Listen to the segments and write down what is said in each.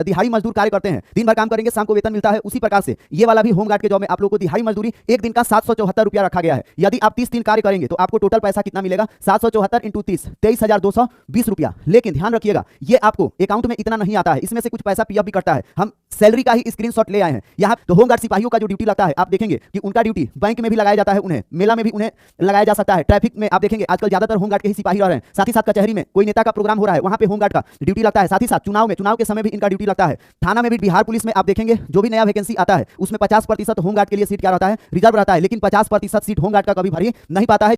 दिहाड़ी मजदूर कार्य करते हैं, दिन भर काम करेंगे, शाम को वेतन मिलता है, उसी प्रकार से ये वाला भी होमगार्ड के जॉब में आप लोगों को दिहाड़ी मजदूरी एक दिन का 774 रुपया रखा गया है। यदि आप 30 दिन कार्य करेंगे तो आपको टोटल पैसा कितना मिलेगा? 774 इंटू 30, 23,220 रुपया। लेकिन ध्यान रखिएगा, ये आपको अकाउंट में इतना नहीं आता है, इसमें से कुछ पैसा पीएफ भी कटता है। हम सैलरी का ही स्क्रीनशॉट ले आए हैं यहाँ। तो होमगार्ड सिपाहियों का जो ड्यूटी लगता है, आप देखेंगे कि उनका ड्यूटी बैंक में भी लगाया जाता है, उन्हें मेला में भी उन्हें लगाया जा सकता है, ट्रैफिक में आप देखेंगे आजकल ज्यादातर होमगार्ड के ही सिपाही रह रहे हैं। साथ ही साथ कचहरी में कोई नेता का प्रोग्राम हो रहा है, वहां पे होमगार्ड का ड्यूटी लगता है। साथ ही साथ चुनाव के समय भी इनका ड्यूटी लगता है। थाना में भी, बिहार पुलिस में आप देखेंगे जो भी नया वैकेंसी आता है उसमें 50% होमगार्ड के लिए सीट क्या रहता है? रिजर्व रहता है। लेकिन 50% सीट होमगार्ड का कभी भर ही नहीं पाता है।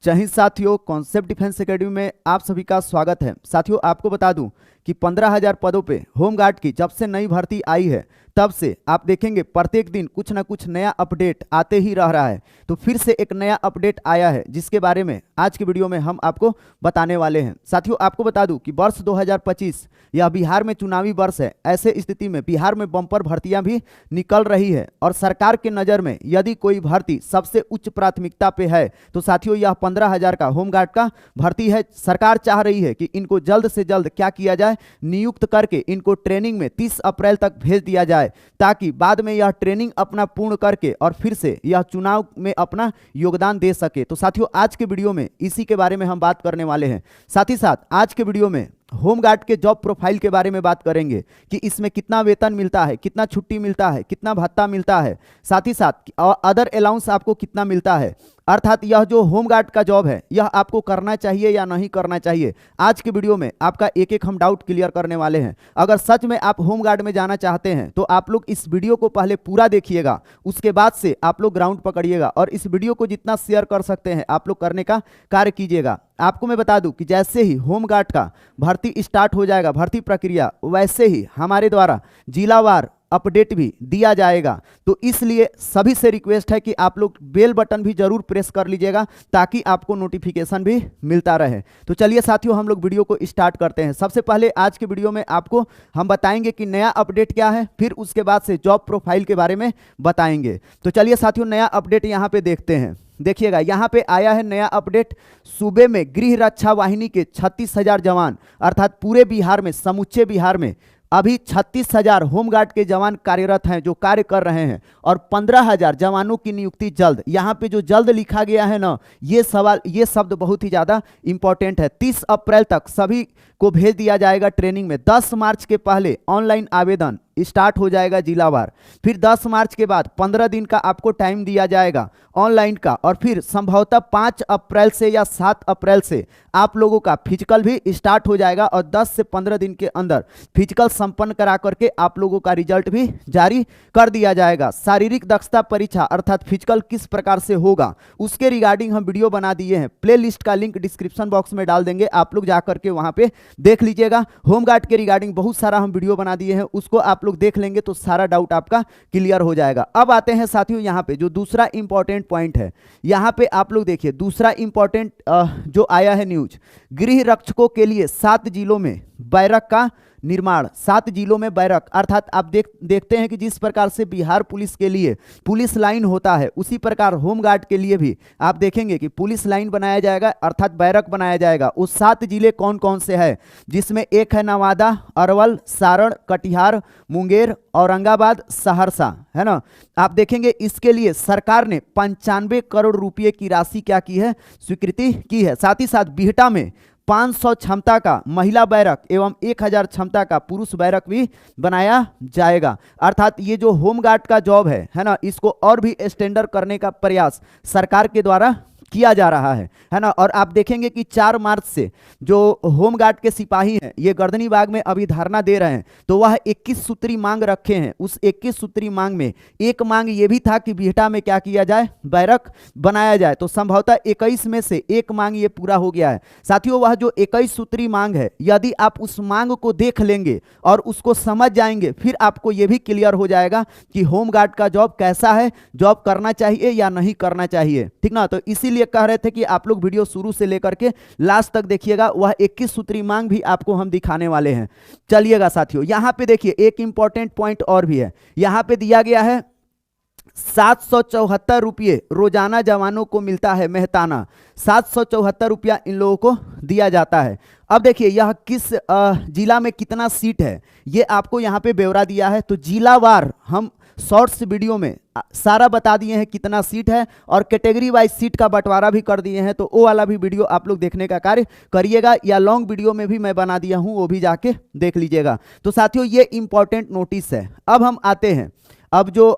जय हिंद साथियों, कॉन्सेप्ट डिफेंस एकेडमी में आप सभी का स्वागत है। साथियों, आपको बता दूं कि 15,000 पदों पे होमगार्ड की जब से नई भर्ती आई है तब से आप देखेंगे प्रत्येक दिन कुछ ना कुछ नया अपडेट आते ही रह रहा है। तो फिर से एक नया अपडेट आया है जिसके बारे में आज की वीडियो में हम आपको बताने वाले हैं। साथियों, आपको बता दूं कि वर्ष 2025 यह बिहार में चुनावी वर्ष है। ऐसे स्थिति में बिहार में बम्पर भर्तियां भी निकल रही है और सरकार के नज़र में यदि कोई भर्ती सबसे उच्च प्राथमिकता पे है तो साथियों यह 15,000 का होमगार्ड का भर्ती है। सरकार चाह रही है कि इनको जल्द से जल्द क्या किया जाए, नियुक्त करके इनको ट्रेनिंग में 30 अप्रैल तक भेज दिया जाए, ताकि बाद में यह ट्रेनिंग अपना पूर्ण करके और फिर से यह चुनाव में अपना योगदान दे सके। तो साथियों, आज के वीडियो में इसी के बारे में हम बात करने वाले हैं। साथ ही साथ आज के वीडियो में होमगार्ड के जॉब प्रोफाइल के बारे में बात करेंगे कि इसमें कितना वेतन मिलता है, कितना छुट्टी मिलता है, कितना भत्ता मिलता है, साथ ही साथ अदर अलाउंस आपको कितना मिलता है। अर्थात यह जो होमगार्ड का जॉब है यह आपको करना चाहिए या नहीं करना चाहिए, आज के वीडियो में आपका एक एक हम डाउट क्लियर करने वाले हैं। अगर सच में आप होमगार्ड में जाना चाहते हैं तो आप लोग इस वीडियो को पहले पूरा देखिएगा, उसके बाद से आप लोग ग्राउंड पकड़िएगा और इस वीडियो को जितना शेयर कर सकते हैं आप लोग करने का कार्य कीजिएगा। आपको मैं बता दूं कि जैसे ही होमगार्ड का भर्ती स्टार्ट हो जाएगा, भर्ती प्रक्रिया, वैसे ही हमारे द्वारा जिलावार अपडेट भी दिया जाएगा। तो इसलिए सभी से रिक्वेस्ट है कि आप लोग बेल बटन भी जरूर प्रेस कर लीजिएगा ताकि आपको नोटिफिकेशन भी मिलता रहे। तो चलिए साथियों, हम लोग वीडियो को स्टार्ट करते हैं। सबसे पहले आज के वीडियो में आपको हम बताएंगे कि नया अपडेट क्या है, फिर उसके बाद से जॉब प्रोफाइल के बारे में बताएंगे। तो चलिए साथियों, नया अपडेट यहाँ पे देखते हैं। देखिएगा, यहाँ पे आया है नया अपडेट। सूबे में गृह रक्षा वाहिनी के 36,000 जवान, अर्थात पूरे बिहार में, समूचे बिहार में अभी 36,000 होमगार्ड के जवान कार्यरत हैं जो कार्य कर रहे हैं और 15,000 जवानों की नियुक्ति जल्द। यहाँ पे जो जल्द लिखा गया है ना, ये शब्द बहुत ही ज़्यादा इंपॉर्टेंट है। 30 अप्रैल तक सभी को भेज दिया जाएगा ट्रेनिंग में। 10 मार्च के पहले ऑनलाइन आवेदन स्टार्ट हो जाएगा जिलावार। फिर 10 मार्च के बाद 15 दिन का आपको टाइम दिया जाएगा ऑनलाइन का, और फिर संभवतः 5 अप्रैल से या 7 अप्रैल से आप लोगों का फिजिकल भी स्टार्ट हो जाएगा और 10 से 15 दिन के अंदर फिजिकल संपन्न करा करके आप लोगों का रिजल्ट भी जारी कर दिया जाएगा। शारीरिक दक्षता परीक्षा अर्थात फिजिकल किस प्रकार से होगा उसके रिगार्डिंग हम वीडियो बना दिए हैं। प्ले लिस्ट का लिंक डिस्क्रिप्शन बॉक्स में डाल देंगे, आप लोग जाकर के वहां पे देख लीजिएगा। होमगार्ड के रिगार्डिंग बहुत सारा हम वीडियो बना दिए हैं, उसको आप लोग देख लेंगे तो सारा डाउट आपका क्लियर हो जाएगा। अब आते हैं साथियों यहाँ पे जो दूसरा इंपॉर्टेंट पॉइंट है। यहाँ पे आप लोग देखिए, दूसरा इंपॉर्टेंट जो आया है न्यूज, गृह रक्षकों के लिए 7 जिलों में बैरक का निर्माण। 7 जिलों में बैरक, अर्थात आप देखते हैं कि जिस प्रकार से बिहार पुलिस के लिए पुलिस लाइन होता है उसी प्रकार होमगार्ड के लिए भी आप देखेंगे कि पुलिस लाइन बनाया जाएगा अर्थात बैरक बनाया जाएगा। उस 7 जिले कौन कौन से हैं, जिसमें एक है नवादा, अरवल, सारण, कटिहार, मुंगेर, औरंगाबाद, सहरसा, है ना। आप देखेंगे इसके लिए सरकार ने 95 करोड़ रुपए की राशि क्या की है, स्वीकृति की है। साथ ही साथ बिहटा में 500 क्षमता का महिला बैरक एवं 1000 क्षमता का पुरुष बैरक भी बनाया जाएगा। अर्थात ये जो होमगार्ड का जॉब है ना, इसको और भी एक्सटेंडर करने का प्रयास सरकार के द्वारा किया जा रहा है ना। और आप देखेंगे कि 4 मार्च से जो होमगार्ड के सिपाही हैं ये गर्दनी बाग में अभी धरना दे रहे हैं, तो वह 21 सूत्री मांग रखे हैं। उस 21 सूत्री मांग में एक मांग ये भी था कि बिहटा में क्या किया जाए, बैरक बनाया जाए। तो संभवतः 21 में से एक मांग ये पूरा हो गया है। साथियों, वह जो 21 सूत्री मांग है, यदि आप उस मांग को देख लेंगे और उसको समझ जाएंगे, फिर आपको ये भी क्लियर हो जाएगा कि होमगार्ड का जॉब कैसा है, जॉब करना चाहिए या नहीं करना चाहिए, ठीक ना। तो इसीलिए कह रहे थे कि आप लोग वीडियो शुरू से लेकर के लास्ट तक देखिएगा, वह 21 सूत्री मांग भी आपको हम दिखाने वाले हैं। चलिएगा साथियों, यहां पे देखिए एक इंपॉर्टेंट पॉइंट और भी है। यहां पे दिया गया है 774 रुपये रोजाना जवानों को मिलता है, मेहताना 774 रुपया इन लोगों को दिया जाता है। अब देखिए यह किस जिला में कितना सीट है ये आपको यहाँ पे ब्यौरा दिया है। तो जिलावार हम शॉर्ट्स वीडियो में सारा बता दिए हैं कितना सीट है, और कैटेगरी वाइज सीट का बंटवारा भी कर दिए हैं। तो वो वाला भी वीडियो आप लोग देखने का कार्य करिएगा, या लॉन्ग वीडियो में भी मैं बना दिया हूं, वो भी जाके देख लीजिएगा। तो साथियों ये इंपॉर्टेंट नोटिस है। अब हम आते हैं, अब जो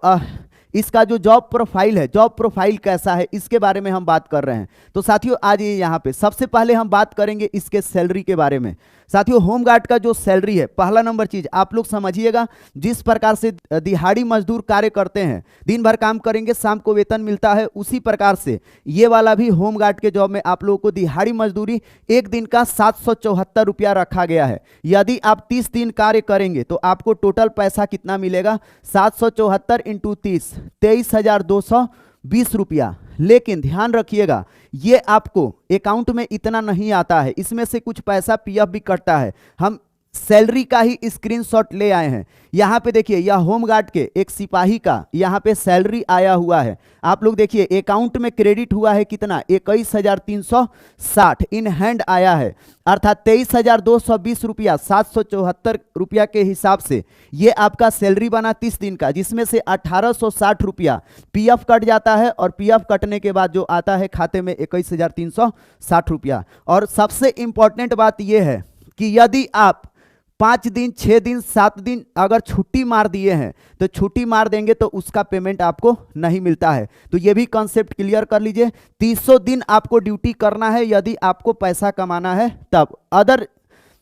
इसका जो जॉब प्रोफाइल है, जॉब प्रोफाइल कैसा है इसके बारे में हम बात कर रहे हैं। तो साथियों आज ये यहाँ पे सबसे पहले हम बात करेंगे इसके सैलरी के बारे में। साथियों होमगार्ड का जो सैलरी है, पहला नंबर चीज आप लोग समझिएगा, जिस प्रकार से दिहाड़ी मजदूर कार्य करते हैं, दिन भर काम करेंगे शाम को वेतन मिलता है, उसी प्रकार से ये वाला भी होमगार्ड के जॉब में आप लोगों को दिहाड़ी मजदूरी एक दिन का 774 रुपया रखा गया है। यदि आप 30 दिन कार्य करेंगे तो आपको टोटल पैसा कितना मिलेगा, 774 इंटू 30, 23,220 रुपया। लेकिन ध्यान रखिएगा ये आपको अकाउंट में इतना नहीं आता है, इसमें से कुछ पैसा पीएफ भी कटता है। हम सैलरी का ही स्क्रीनशॉट ले आए हैं। यहाँ पे देखिए यह होमगार्ड के एक सिपाही का यहाँ पे सैलरी आया हुआ है। आप लोग देखिए अकाउंट में क्रेडिट हुआ है कितना, 21,360 इन हैंड आया है, अर्थात 23,220 रुपया, 774 रुपया के हिसाब से ये आपका सैलरी बना 30 दिन का, जिसमें से 1860 रुपया पीएफ कट जाता है, और पीएफ कटने के बाद जो आता है खाते में 21,360 रुपया। और सबसे इंपॉर्टेंट बात यह है कि यदि आप 5 दिन 6 दिन 7 दिन अगर छुट्टी मार दिए हैं तो छुट्टी मार देंगे तो उसका पेमेंट आपको नहीं मिलता है। तो ये भी कॉन्सेप्ट क्लियर कर लीजिए। 300 दिन आपको ड्यूटी करना है यदि आपको पैसा कमाना है तब। अदर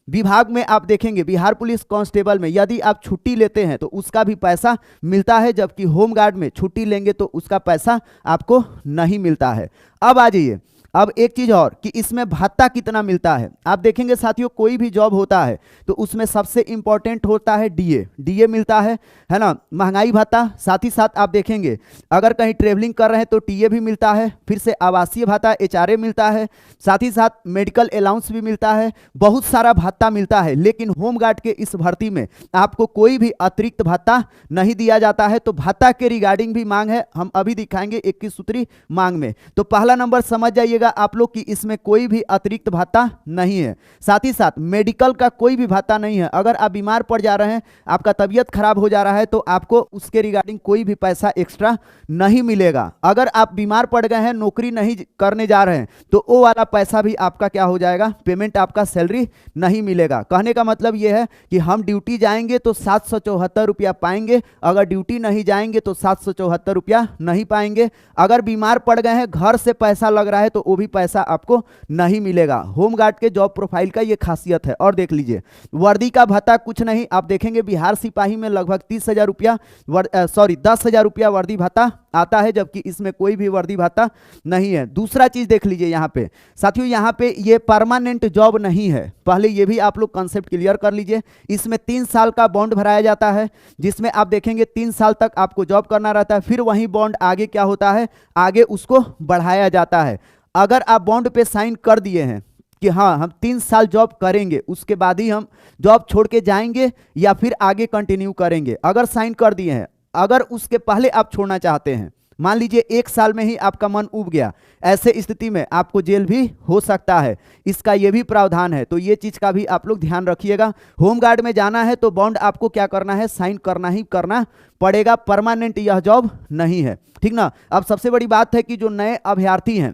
विभाग में आप देखेंगे, बिहार पुलिस कांस्टेबल में यदि आप छुट्टी लेते हैं तो उसका भी पैसा मिलता है, जबकि होमगार्ड में छुट्टी लेंगे तो उसका पैसा आपको नहीं मिलता है। अब आ जाइए, अब एक चीज और कि इसमें भत्ता कितना मिलता है। आप देखेंगे साथियों कोई भी जॉब होता है तो उसमें सबसे इंपॉर्टेंट होता है डीए मिलता है ना, महंगाई भत्ता। साथ ही साथ आप देखेंगे अगर कहीं ट्रेवलिंग कर रहे हैं तो टीए भी मिलता है, फिर से आवासीय भत्ता एचआरए मिलता है, साथ ही साथ मेडिकल अलाउंस भी मिलता है, बहुत सारा भत्ता मिलता है। लेकिन होमगार्ड के इस भर्ती में आपको कोई भी अतिरिक्त भत्ता नहीं दिया जाता है। तो भत्ता के रिगार्डिंग भी मांग है, हम अभी दिखाएंगे 21 सूत्री मांग में। तो पहला नंबर समझ जाइएगा आप लोग कि इसमें कोई भी अतिरिक्त भत्ता नहीं है। साथ ही साथ मेडिकल का कोई भी भत्ता नहीं है। अगर आप बीमार पड़ जा रहे हैं, आपका तबीयत खराब हो जा रहा है, तो आपको उसके रिगार्डिंग कोई भी पैसा एक्स्ट्रा नहीं मिलेगा। अगर आप बीमार पड़ गए हैं, नौकरी नहीं करने जा रहे हैं, तो वो वाला पैसा भी आपका क्या हो जाएगा, पेमेंट आपका सैलरी नहीं मिलेगा। कहने का मतलब यह है कि हम ड्यूटी जाएंगे तो 774 रुपया पाएंगे, अगर ड्यूटी नहीं जाएंगे तो 774 रुपया नहीं पाएंगे। अगर बीमार पड़ गए हैं, घर से पैसा लग रहा है, तो वो भी पैसा आपको नहीं मिलेगा। होमगार्ड के जॉब प्रोफाइल का ये खासियत है। और देख लीजिए वर्दी का भत्ता कुछ नहीं। आप देखेंगे बिहार सिपाही में लगभग 30,000 रुपया 10,000 रुपया वर्दी भत्ता आता है, जबकि इसमें कोई भी वर्दी भत्ता नहीं है। दूसरा चीज देख लीजिए यहाँ पे साथियों, यहाँ पे ये परमानेंट जॉब नहीं है। पहले ये भी आप लोग कंसेप्ट क्लियर कर लीजिए। इसमें 3 साल का बॉन्ड भराया जाता है, जिसमें आप देखेंगे 3 साल तक आपको जॉब करना रहता है। फिर वही बॉन्ड आगे क्या होता है, आगे उसको बढ़ाया जाता है। अगर आप बॉन्ड पे साइन कर दिए हैं कि हाँ हम 3 साल जॉब करेंगे, उसके बाद ही हम जॉब छोड़ के जाएंगे या फिर आगे कंटिन्यू करेंगे, अगर साइन कर दिए हैं, अगर उसके पहले आप छोड़ना चाहते हैं, मान लीजिए 1 साल में ही आपका मन उब गया, ऐसे स्थिति में आपको जेल भी हो सकता है। इसका ये भी प्रावधान है। तो ये चीज का भी आप लोग ध्यान रखिएगा। होमगार्ड में जाना है तो बॉन्ड आपको क्या करना है, साइन करना ही करना पड़ेगा। परमानेंट यह जॉब नहीं है, ठीक ना। अब सबसे बड़ी बात है कि जो नए अभ्यर्थी हैं,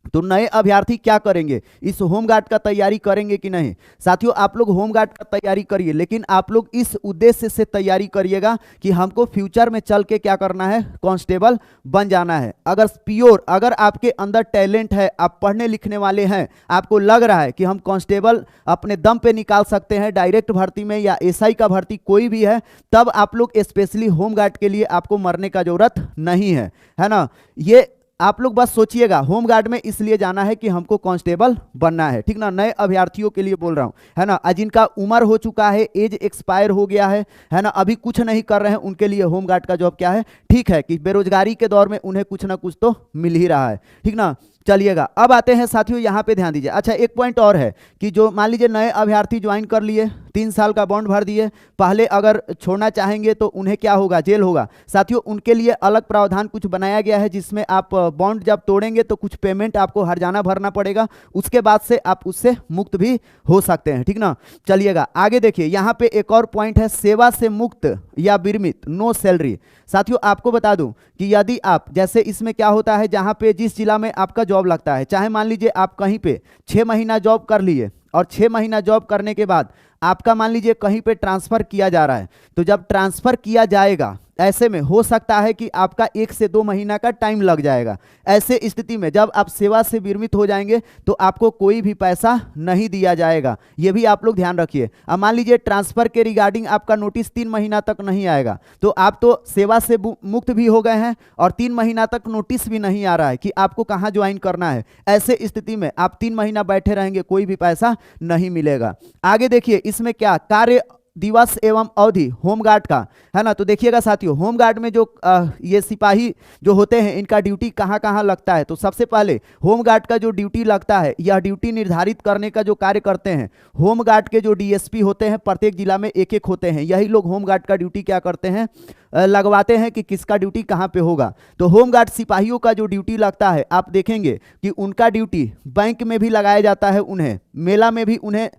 तो नए अभ्यर्थी क्या करेंगे, इस होमगार्ड का तैयारी करेंगे कि नहीं। साथियों आप लोग होमगार्ड का तैयारी करिए, लेकिन आप लोग इस उद्देश्य से तैयारी करिएगा कि हमको फ्यूचर में चल के क्या करना है, कांस्टेबल बन जाना है। अगर प्योर, अगर आपके अंदर टैलेंट है, आप पढ़ने लिखने वाले हैं, आपको लग रहा है कि हम कांस्टेबल अपने दम पे निकाल सकते हैं डायरेक्ट भर्ती में, या एसआई का भर्ती कोई भी है, तब आप लोग स्पेशली होमगार्ड के लिए आपको मरने का जरूरत नहीं है ना। ये आप लोग बस सोचिएगा, होमगार्ड में इसलिए जाना है कि हमको कांस्टेबल बनना है, ठीक ना। नए अभ्यर्थियों के लिए बोल रहा हूं, है ना। जिनका उम्र हो चुका है, एज एक्सपायर हो गया है ना, अभी कुछ नहीं कर रहे हैं, उनके लिए होमगार्ड का जॉब क्या है, ठीक है कि बेरोजगारी के दौर में उन्हें कुछ ना कुछ तो मिल ही रहा है, ठीक ना। चलिएगा अब आते हैं साथियों, यहाँ पे ध्यान दीजिए। अच्छा एक पॉइंट और है कि जो मान लीजिए नए अभ्यर्थी ज्वाइन कर लिए, 3 साल का बॉन्ड भर दिए, पहले अगर छोड़ना चाहेंगे तो उन्हें क्या होगा, जेल होगा। साथियों उनके लिए अलग प्रावधान कुछ बनाया गया है, जिसमें आप बॉन्ड जब तोड़ेंगे तो कुछ पेमेंट आपको हर्जाना भरना पड़ेगा, उसके बाद से आप उससे मुक्त भी हो सकते हैं, ठीक ना। चलिएगा आगे देखिए, यहाँ पे एक और पॉइंट है, सेवा से मुक्त या विरमित, नो सैलरी। साथियों आपको बता दूं कि यदि आप, जैसे इसमें क्या होता है, जहां पे जिस जिला में आपका जॉब लगता है, चाहे मान लीजिए आप कहीं पे 6 महीना जॉब कर लिए और 6 महीना जॉब करने के बाद आपका मान लीजिए कहीं पे ट्रांसफर किया जा रहा है, तो जब ट्रांसफर किया जाएगा ऐसे में हो सकता है कि आपका 1 से 2 महीना का टाइम लग जाएगा। ऐसे स्थिति में जब आप सेवा से विरमित हो जाएंगे तो आपको कोई भी पैसा नहीं दिया जाएगा, ये भी आप लोग ध्यान रखिए। अब मान लीजिए ट्रांसफर के रिगार्डिंग आपका नोटिस 3 महीना तक नहीं आएगा, तो आप तो सेवा से मुक्त भी हो गए हैं और 3 महीना तक नोटिस भी नहीं आ रहा है कि आपको कहाँ ज्वाइन करना है। ऐसे स्थिति में आप 3 महीना बैठे रहेंगे, कोई भी पैसा नहीं मिलेगा। आगे देखिए, इसमें क्या कार्य दिवस एवं अवधि होमगार्ड का है ना। तो देखिएगा साथियों, होमगार्ड में जो ये सिपाही जो होते हैं, इनका ड्यूटी कहाँ कहाँ लगता है। तो सबसे पहले होमगार्ड का जो ड्यूटी लगता है, यह ड्यूटी निर्धारित करने का जो कार्य करते हैं होमगार्ड के जो डीएसपी होते हैं, प्रत्येक जिला में एक एक होते हैं, यही लोग होमगार्ड का ड्यूटी क्या करते हैं, लगवाते हैं कि किसका ड्यूटी कहाँ पे होगा। तो होमगार्ड सिपाहियों का जो ड्यूटी लगता है, आप देखेंगे कि उनका ड्यूटी बैंक में भी लगाया जाता है, उन्हें मेला में भी उन्हें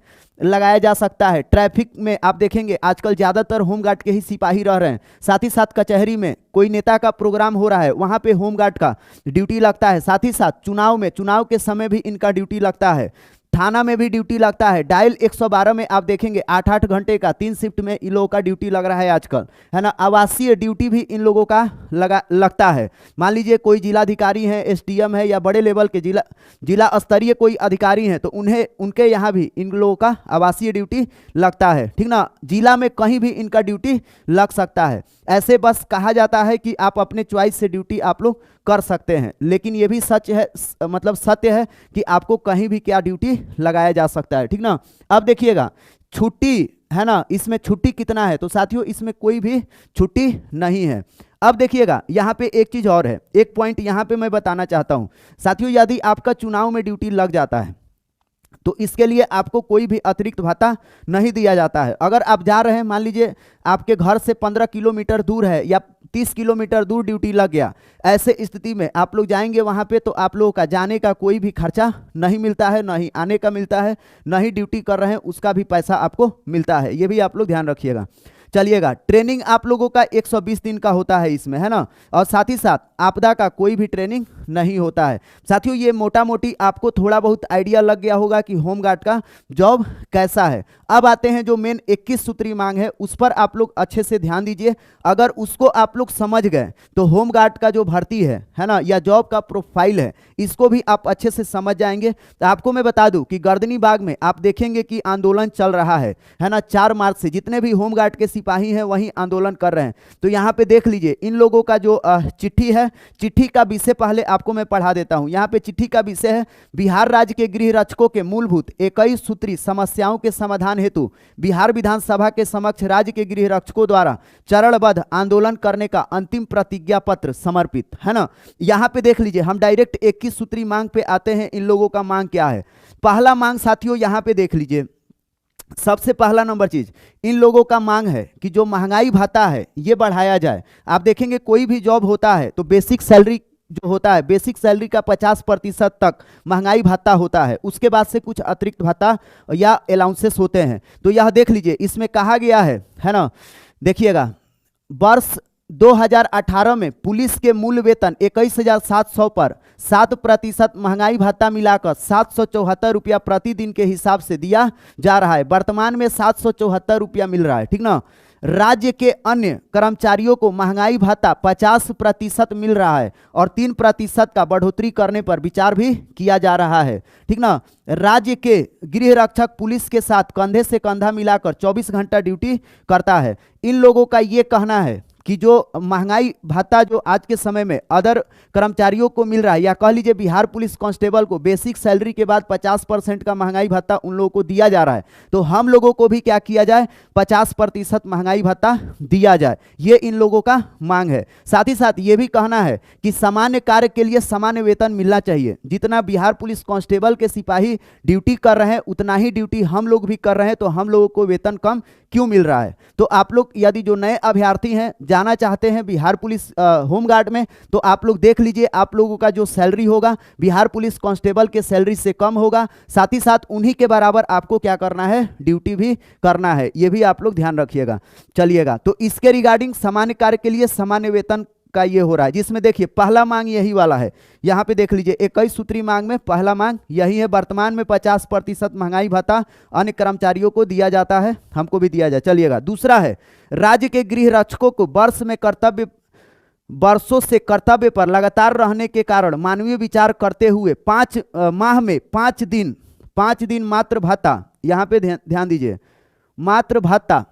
लगाया जा सकता है, ट्रैफिक में आप देखेंगे आजकल ज़्यादातर होमगार्ड के ही सिपाही रह रहे हैं। साथ ही साथ कचहरी में कोई नेता का प्रोग्राम हो रहा है, वहाँ पे होमगार्ड का ड्यूटी लगता है। साथ ही साथ चुनाव के समय भी इनका ड्यूटी लगता है, थाना में भी ड्यूटी लगता है। डायल 112 में आप देखेंगे 8-8 घंटे का 3 शिफ्ट में इन लोगों का ड्यूटी लग रहा है आजकल, है ना। आवासीय ड्यूटी भी इन लोगों का लगता है। मान लीजिए कोई जिलाधिकारी हैं, एसडीएम है या बड़े लेवल के जिला स्तरीय कोई अधिकारी हैं, तो उनके यहाँ भी इन लोगों का आवासीय ड्यूटी लगता है, ठीक ना। जिला में कहीं भी इनका ड्यूटी लग सकता है। ऐसे बस कहा जाता है कि आप अपने चॉइस से ड्यूटी आप लोग कर सकते हैं, लेकिन ये भी सच है, मतलब सत्य है कि आपको कहीं भी क्या ड्यूटी लगाया जा सकता है, ठीक ना। अब देखिएगा छुट्टी है ना, इसमें छुट्टी कितना है। तो साथियों इसमें कोई भी छुट्टी नहीं है। अब देखिएगा यहाँ पे एक चीज और है, एक पॉइंट यहाँ पे मैं बताना चाहता हूँ साथियों, यदि आपका चुनाव में ड्यूटी लग जाता है तो इसके लिए आपको कोई भी अतिरिक्त भत्ता नहीं दिया जाता है। अगर आप जा रहे हैं, मान लीजिए आपके घर से 15 किलोमीटर दूर है या 30 किलोमीटर दूर ड्यूटी लग गया, ऐसे स्थिति में आप लोग जाएंगे वहां पे, तो आप लोगों का जाने का कोई भी खर्चा नहीं मिलता है, नहीं आने का मिलता है, नहीं ड्यूटी कर रहे हैं उसका भी पैसा आपको मिलता है, ये भी आप लोग ध्यान रखिएगा। चलिएगा, ट्रेनिंग आप लोगों का 120 दिन का होता है इसमें, है ना। और साथ ही साथ आपदा का कोई भी ट्रेनिंग नहीं होता है। साथियों ये मोटा मोटी आपको थोड़ा बहुत आइडिया लग गया होगा कि होमगार्ड का जॉब कैसा है। अब आते हैं जो मेन 21 सूत्री मांग है, उस पर आप लोग अच्छे से ध्यान दीजिए। अगर उसको आप लोग समझ गए तो होमगार्ड का जो भर्ती है ना, या जॉब का प्रोफाइल है, इसको भी आप अच्छे से समझ जाएंगे। तो आपको मैं बता दूं कि गर्दनी बाग में आप देखेंगे कि आंदोलन चल रहा है ना। 4 मार्च से जितने भी होमगार्ड के सिपाही हैं वही आंदोलन कर रहे हैं। तो यहाँ पे देख लीजिए इन लोगों का जो चिट्ठी है, चिट्ठी का विषय पहले आपको मैं पढ़ा देता हूँ। यहाँ पे चिट्ठी का विषय है, बिहार राज्य के गृह रक्षकों के मूलभूत 21 सूत्री समस्याओं के समाधान हेतु बिहार विधानसभा के समक्ष राज्य के गृह रक्षकों द्वारा चरणबद्ध आंदोलन करने का अंतिम प्रतिज्ञा पत्र समर्पित, है ना। यहाँ पे देख लीजिए, हम डायरेक्ट 21 सूत्री मांग पे आते हैं। इन लोगों का मांग क्या है? पहला मांग साथियों यहाँ पे देख लीजिए, सबसे पहला नंबर चीज इन लोगों का मांग है कि जो महंगाई भत्ता है ये बढ़ाया जाए। आप देखेंगे कोई भी जॉब होता है तो बेसिक सैलरी जो होता है, बेसिक सैलरी का 50% तक महंगाई भत्ता होता है, उसके बाद से कुछ अतिरिक्त भत्ता या अलाउंसेस होते हैं। तो यह देख लीजिए, इसमें कहा गया है ना, देखिएगा वर्ष 2018 में पुलिस के मूल वेतन 21,700 पर 7% महंगाई भत्ता मिलाकर 774 रुपया प्रतिदिन के हिसाब से दिया जा रहा है। वर्तमान में 774 रुपया मिल रहा है, ठीक ना। राज्य के अन्य कर्मचारियों को महंगाई भत्ता 50% मिल रहा है और 3% का बढ़ोतरी करने पर विचार भी किया जा रहा है, ठीक ना। राज्य के गृह रक्षक पुलिस के साथ कंधे से कंधा मिलाकर 24 घंटा ड्यूटी करता है। इन लोगों का ये कहना है कि जो महंगाई भत्ता जो आज के समय में अदर कर्मचारियों को मिल रहा है, या कह लीजिए बिहार पुलिस कांस्टेबल को बेसिक सैलरी के बाद 50% का महंगाई भत्ता उन लोगों को दिया जा रहा है, तो हम लोगों को भी क्या किया जाए, 50% महंगाई भत्ता दिया जाए, ये इन लोगों का मांग है। साथ ही साथ ये भी कहना है कि सामान्य कार्य के लिए सामान्य वेतन मिलना चाहिए। जितना बिहार पुलिस कांस्टेबल के सिपाही ड्यूटी कर रहे हैं उतना ही ड्यूटी हम लोग भी कर रहे हैं, तो हम लोगों को वेतन कम क्यों मिल रहा है। तो आप लोग यदि जो नए अभ्यर्थी हैं, जाना चाहते हैं बिहार पुलिस होमगार्ड में, तो आप लोग देख लीजिए, आप लोगों का जो सैलरी होगा बिहार पुलिस कांस्टेबल के सैलरी से कम होगा। साथ ही साथ उन्हीं के बराबर आपको क्या करना है, ड्यूटी भी करना है, ये भी आप लोग ध्यान रखिएगा। चलिएगा, तो इसके रिगार्डिंग सामान्य कार्य के लिए सामान्य वेतन का ये हो रहा है, जिसमें देखिए पहला मांग यही वाला है। यहाँ पे देख लीजिए 21 सूत्री मांग में पहला मांग यही है। वर्तमान में 50% महंगाई भत्ता अन्य कर्मचारियों को दिया जाता है, हमको भी दिया जाए। चलिएगा, दूसरा है राज्य के गृह रक्षकों को वर्षों से कर्तव्य पर लगातार रहने के कारण मानवीय विचार करते हुए 5 माह में 5 दिन मात्र भत्ता, यहाँ पे ध्यान दीजिए, मात्र भत्ता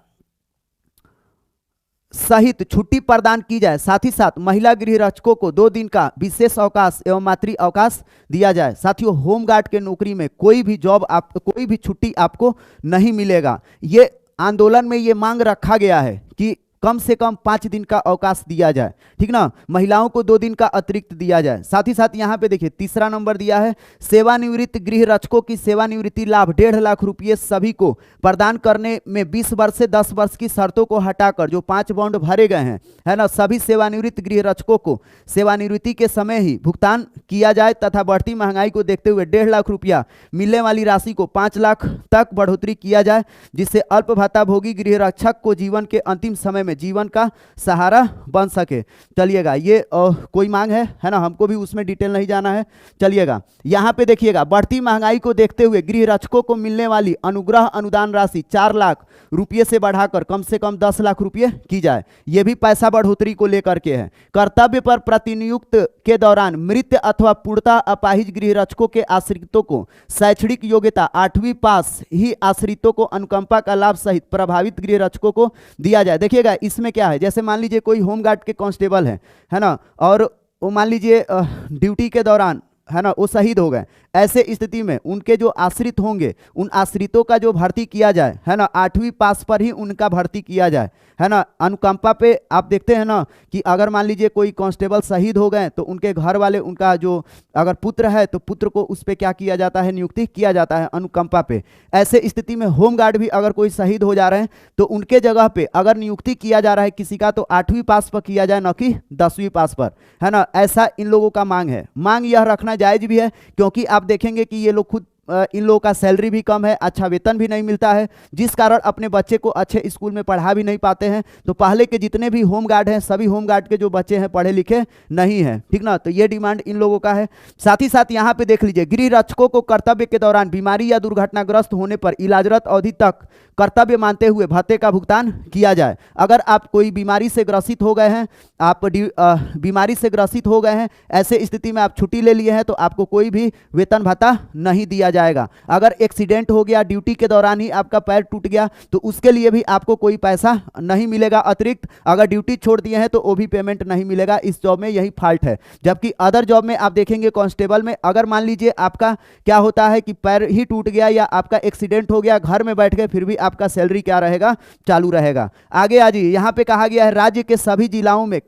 सहित छुट्टी प्रदान की जाए। साथ ही साथ महिला गृह रक्षकों को 2 दिन का विशेष अवकाश एवं मातृ अवकाश दिया जाए। साथियों, होमगार्ड के नौकरी में कोई भी कोई भी छुट्टी आपको नहीं मिलेगा। ये आंदोलन में ये मांग रखा गया है कि कम से कम 5 दिन का अवकाश दिया जाए, ठीक ना। महिलाओं को 2 दिन का अतिरिक्त दिया जाए। साथ ही साथ यहाँ पे देखिए तीसरा नंबर दिया है, सेवानिवृत्त गृह रक्षकों की सेवानिवृत्ति लाभ 1.5 लाख रुपये सभी को प्रदान करने में 20 वर्ष से 10 वर्ष की शर्तों को हटाकर जो 5 बॉन्ड भरे गए हैं, है ना, सभी सेवानिवृत्त गृह रक्षकों को सेवानिवृत्ति के समय ही भुगतान किया जाए तथा बढ़ती महंगाई को देखते हुए 1.5 लाख रुपया मिलने वाली राशि को 5 लाख तक बढ़ोतरी किया जाए, जिससे अल्प भत्ताभोगी गृह रक्षक को जीवन के अंतिम समय में जीवन का सहारा बन सके। चलिएगा, ये कोई मांग है ना, हमको भी उसमें डिटेल नहीं जाना है। चलिएगा, यहाँ पे देखिएगा, बढ़ती महंगाई को देखते हुए गृह रक्षकों को मिलने वाली अनुग्रह अनुदान राशि 4 लाख रुपये से बढ़ाकर कम से कम 10 लाख रुपये की जाए। ये भी पैसा बढ़ोतरी को लेकर के है। कर्तव्य पर प्रतिनियुक्त के दौरान मृत अथवा पूर्णतः अपाहिज गृह रक्षकों के आश्रितों को शैक्षणिक योग्यता 8वीं पास ही आश्रितों को अनुकंपा का लाभ सहित प्रभावित गृह रक्षकों को दिया जाए। देखिएगा, इसमें क्या है, जैसे मान लीजिए कोई होमगार्ड के कांस्टेबल है ना, और वो मान लीजिए ड्यूटी के दौरान, है ना, वो शहीद हो गए। ऐसे स्थिति में उनके जो आश्रित होंगे उन आश्रितों का जो भर्ती किया जाए, है ना, 8वीं पास पर ही उनका भर्ती किया जाए, है ना। अनुकंपा पे आप देखते हैं ना कि अगर मान लीजिए कोई कांस्टेबल शहीद हो गए तो उनके घर वाले, उनका जो अगर पुत्र है तो पुत्र को उस पर क्या किया जाता है, नियुक्ति किया जाता है अनुकंपा पे। ऐसे स्थिति में होमगार्ड भी अगर कोई शहीद हो जा रहे हैं तो उनके जगह पे अगर नियुक्ति किया जा रहा है किसी का, तो 8वीं पास पर किया जाए, न कि 10वीं पास पर, है ना। ऐसा इन लोगों का मांग है। मांग यह रखना जायज भी है, क्योंकि आप देखेंगे कि ये लोग खुद, इन लोगों का सैलरी भी कम है, अच्छा वेतन भी नहीं मिलता है, जिस कारण अपने बच्चे को अच्छे स्कूल में पढ़ा भी नहीं पाते हैं। तो पहले के जितने भी होमगार्ड हैं, सभी होमगार्ड के जो बच्चे हैं पढ़े लिखे नहीं हैं, ठीक ना। तो ये डिमांड इन लोगों का है। साथ ही साथ यहाँ पे देख लीजिए, गृह रक्षकों को कर्तव्य के दौरान बीमारी या दुर्घटनाग्रस्त होने पर इलाजरत अवधि तक कर्तव्य मानते हुए भत्ते का भुगतान किया जाए। अगर आप कोई बीमारी से ग्रसित हो गए हैं, आप बीमारी से ग्रसित हो गए हैं, ऐसे स्थिति में आप छुट्टी ले लिए हैं, तो आपको कोई भी वेतन भत्ता नहीं दिया जाएगा। अगर एक्सीडेंट हो गया, ड्यूटी के दौरान ही आपका पैर टूट गया, तो उसके लिए भी आपको कोई पैसा नहीं मिलेगा अतिरिक्त। अगर ड्यूटी छोड़ दिए हैं तो वो भी पेमेंट नहीं मिलेगा। इस जॉब में यही फॉल्ट है। जबकि अदर जॉब में आप देखेंगे, कांस्टेबल में अगर मान लीजिए आपका क्या होता है कि पैर ही टूट गया या आपका एक्सीडेंट हो गया, घर में बैठ गए, फिर भी आपका सैलरी क्या रहेगा, चालू रहेगा। आगे आ जाइए, यहाँ पे कहा गया है, राज्य के सभी जिलाओं में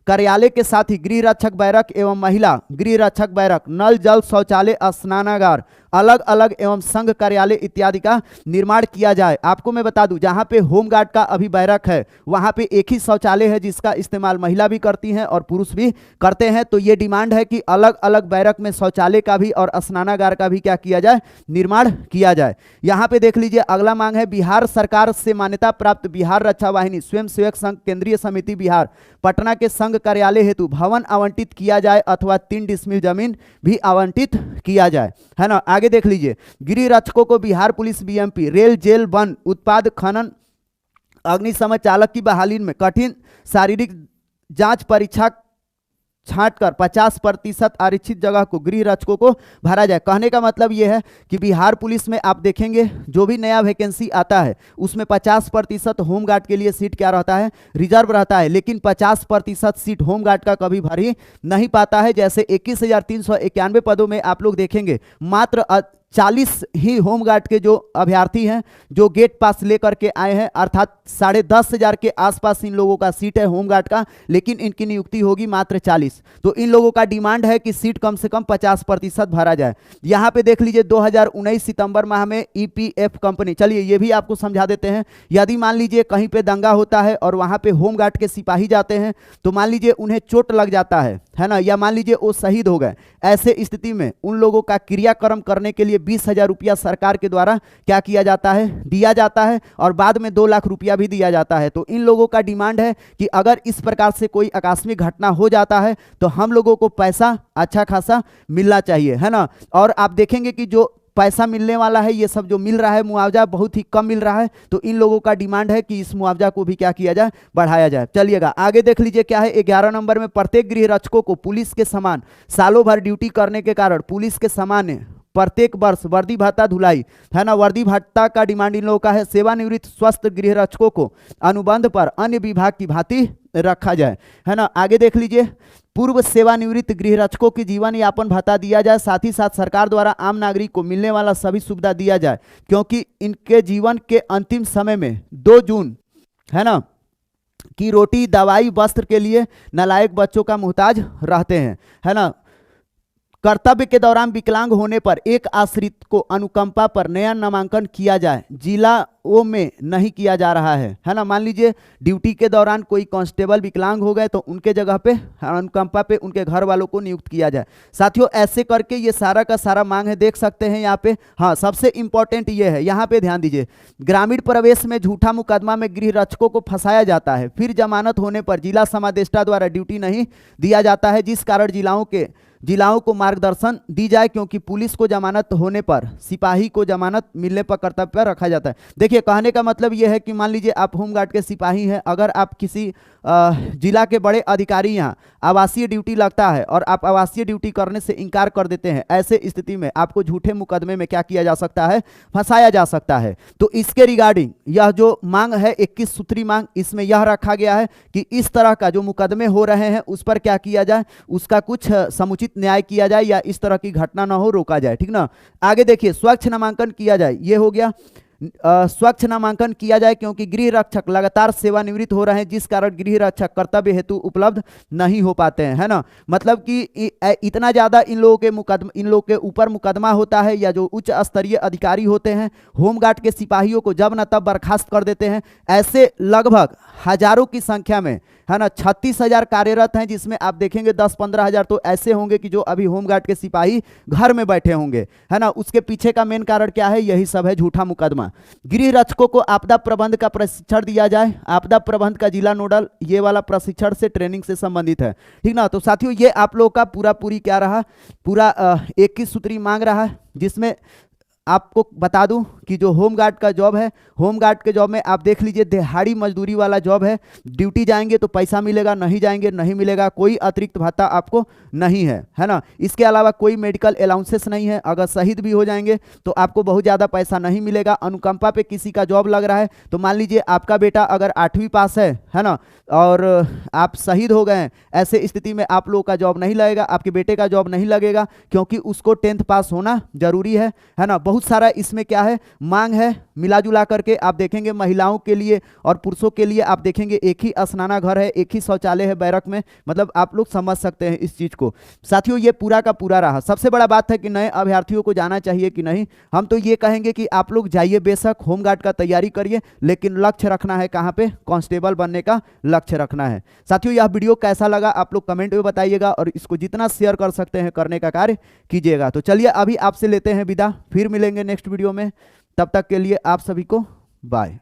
कार्यालय के साथ ही गृह रक्षक बैरक एवं महिला गृह रक्षक बैरक, नल जल शौचालय, स्नानागार अलग अलग एवं संघ कार्यालय इत्यादि का निर्माण किया जाए। आपको मैं बता दूं, जहां पे होमगार्ड का अभी बैरक है वहां पे एक ही शौचालय है जिसका इस्तेमाल महिला भी करती हैं और पुरुष भी करते हैं। तो ये डिमांड है कि अलग अलग बैरक में शौचालय का भी और स्नानागार का भी क्या किया जाए, निर्माण किया जाए। यहाँ पे देख लीजिए, अगला मांग है, बिहार सरकार से मान्यता प्राप्त बिहार रक्षा वाहिनी स्वयंसेवक संघ केंद्रीय समिति बिहार पटना के संघ कार्यालय हेतु भवन आवंटित किया जाए अथवा 3 डिसमिल जमीन भी आवंटित किया जाए, है ना। आगे देख लीजिए, गृह रक्षकों को Bihar police BMP, rail, jail, वन, उत्पाद, खनन, अग्निशमन चालक की बहाली में कठिन शारीरिक जांच परीक्षा छांटकर 50% आरक्षित जगह को गृह रक्षकों को भरा जाए। कहने का मतलब यह है कि बिहार पुलिस में आप देखेंगे जो भी नया वैकेंसी आता है उसमें 50% होमगार्ड के लिए सीट क्या रहता है, रिजर्व रहता है, लेकिन 50% सीट होमगार्ड का कभी भर ही नहीं पाता है। जैसे 21,391 पदों में आप लोग देखेंगे मात्र 40 ही होमगार्ड के जो अभ्यर्थी हैं जो गेट पास लेकर के आए हैं, अर्थात 10,500 के आसपास इन लोगों का सीट है होमगार्ड का, लेकिन इनकी नियुक्ति होगी मात्र 40। तो इन लोगों का डिमांड है कि सीट कम से कम 50% भरा जाए। यहाँ पे देख लीजिए 2019 सितंबर माह में ईपीएफ कंपनी, चलिए ये भी आपको समझा देते हैं। यदि मान लीजिए कहीं पे दंगा होता है और वहाँ पे होमगार्ड के सिपाही जाते हैं तो मान लीजिए उन्हें चोट लग जाता है ना, या मान लीजिए वो शहीद हो गए, ऐसे स्थिति में उन लोगों का क्रियाक्रम करने के लिए 20,000 रुपया सरकार के द्वारा क्या किया जाता है, दिया जाता है, और बाद में 2 लाख रुपया भी दिया जाता है। तो इन लोगों का डिमांड है कि अगर इस प्रकार से कोई आकस्मिक घटना हो जाता है तो हम लोगों को पैसा अच्छा खासा मिलना चाहिए, है ना। और आप देखेंगे कि जो पैसा मिलने वाला है, ये सब जो मिल रहा है मुआवजा बहुत ही कम मिल रहा है, तो इन लोगों का डिमांड है कि इस मुआवजा को भी क्या किया जाए, बढ़ाया जाए। चलिएगा आगे देख लीजिए क्या है 11 नंबर में, प्रत्येक गृह रक्षकों को पुलिस के समान सालों भर ड्यूटी करने के कारण पुलिस के समान प्रत्येक वर्ष वर्दी भत्ता धुलाई, है ना, वर्दी भत्ता का डिमांड इन लोगों का है। सेवानिवृत्त स्वस्थ गृह रक्षकों को अनुबंध पर अन्य विभाग की भांति रखा जाए, है ना। आगे देख लीजिए, पूर्व सेवानिवृत्त गृह रक्षकों की जीवन यापन भत्ता दिया जाए, साथ ही साथ सरकार द्वारा आम नागरिक को मिलने वाला सभी सुविधा दिया जाए, क्योंकि इनके जीवन के अंतिम समय में 2 जून, है ना, की रोटी दवाई वस्त्र के लिए नालायक बच्चों का मुहताज रहते हैं, है ना। कर्तव्य के दौरान विकलांग होने पर एक आश्रित को अनुकंपा पर नया नामांकन किया जाए, जिलाओं में नहीं किया जा रहा है ना। मान लीजिए ड्यूटी के दौरान कोई कांस्टेबल विकलांग हो गए तो उनके जगह पे अनुकंपा पे उनके घर वालों को नियुक्त किया जाए। साथियों ऐसे करके ये सारा का सारा मांग है, देख सकते हैं यहाँ पे। हाँ, सबसे इंपॉर्टेंट ये है, यहाँ पे ध्यान दीजिए, ग्रामीण प्रवेश में झूठा मुकदमा में गृह रक्षकों को फंसाया जाता है, फिर जमानत होने पर जिला समादेष्टा द्वारा ड्यूटी नहीं दिया जाता है, जिस कारण जिलाओं को मार्गदर्शन दी जाए, क्योंकि पुलिस को जमानत होने पर सिपाही को जमानत मिलने पर कर्तव्य पर रखा जाता है। देखिए कहने का मतलब यह है कि मान लीजिए आप होमगार्ड के सिपाही हैं, अगर आप किसी जिला के बड़े अधिकारी यहाँ आवासीय ड्यूटी लगता है और आप आवासीय ड्यूटी करने से इनकार कर देते हैं, ऐसे स्थिति में आपको झूठे मुकदमे में क्या किया जा सकता है, फंसाया जा सकता है। तो इसके रिगार्डिंग यह जो मांग है 21 सूत्री मांग, इसमें यह रखा गया है कि इस तरह का जो मुकदमे हो रहे हैं उस पर क्या किया जाए, उसका कुछ समुचित न्याय किया जाए या इस तरह की घटना ना हो, रोका जाए, ठीक ना। आगे देखिए, स्वच्छ नामांकन किया जाए, ये हो गया। स्वच्छ नामांकन किया जाए क्योंकि गृह रक्षक लगातार सेवानिवृत्त हो रहे हैं, जिस कारण गृह रक्षक कर्तव्य हेतु उपलब्ध नहीं हो पाते हैं, है ना। मतलब कि इतना ज्यादा इन लोगों के ऊपर मुकदमा होता है, या जो उच्च स्तरीय अधिकारी होते हैं होमगार्ड के सिपाहियों को जब न तब बर्खास्त कर देते हैं। ऐसे लगभग हजारों की संख्या में, है ना, 36,000 कार्यरत हैं, जिसमें आप देखेंगे 10-15 हजार तो ऐसे होंगे कि जो अभी होमगार्ड के सिपाही घर में बैठे होंगे, है ना। उसके पीछे का मेन कारण क्या है, यही सब है, झूठा मुकदमा। गृह रक्षकों को आपदा प्रबंध का प्रशिक्षण दिया जाए, आपदा प्रबंध का जिला नोडल ये वाला प्रशिक्षण से ट्रेनिंग से संबंधित है, ठीक ना। तो साथियों ये आप लोग का पूरी क्या रहा, पूरा 21 सूत्री मांग रहा है, जिसमें आपको बता दूं कि जो होमगार्ड का जॉब है, होमगार्ड के जॉब में आप देख लीजिए दिहाड़ी मजदूरी वाला जॉब है। ड्यूटी जाएंगे तो पैसा मिलेगा, नहीं जाएंगे नहीं मिलेगा, कोई अतिरिक्त भत्ता आपको नहीं है ना। इसके अलावा कोई मेडिकल अलाउंसेस नहीं है, अगर शहीद भी हो जाएंगे तो आपको बहुत ज़्यादा पैसा नहीं मिलेगा। अनुकंपा पे किसी का जॉब लग रहा है तो मान लीजिए आपका बेटा अगर 8वीं पास है ना, और आप शहीद हो गए हैं, ऐसे स्थिति में आप लोगों का जॉब नहीं लगेगा, आपके बेटे का जॉब नहीं लगेगा, क्योंकि उसको 10th पास होना जरूरी है ना। बहुत सारा इसमें क्या है, मांग है। मिला जुला करके आप देखेंगे महिलाओं के लिए और पुरुषों के लिए आप देखेंगे एक ही स्नाना घर है, एक ही शौचालय है बैरक में, मतलब आप लोग समझ सकते हैं इस चीज को। साथियों ये पूरा का पूरा रहा। सबसे बड़ा बात है कि नए अभ्यर्थियों को जाना चाहिए कि नहीं, हम तो ये कहेंगे कि आप लोग जाइए, बेशक होमगार्ड का तैयारी करिए, लेकिन लक्ष्य रखना है कहाँ पे, कांस्टेबल बनने का लक्ष्य रखना है। साथियों यह वीडियो कैसा लगा आप लोग कमेंट में बताइएगा, और इसको जितना शेयर कर सकते हैं करने का कार्य कीजिएगा। तो चलिए अभी आपसे लेते हैं विदा, फिर मिलेंगे नेक्स्ट वीडियो में, तब तक के लिए आप सभी को बाय।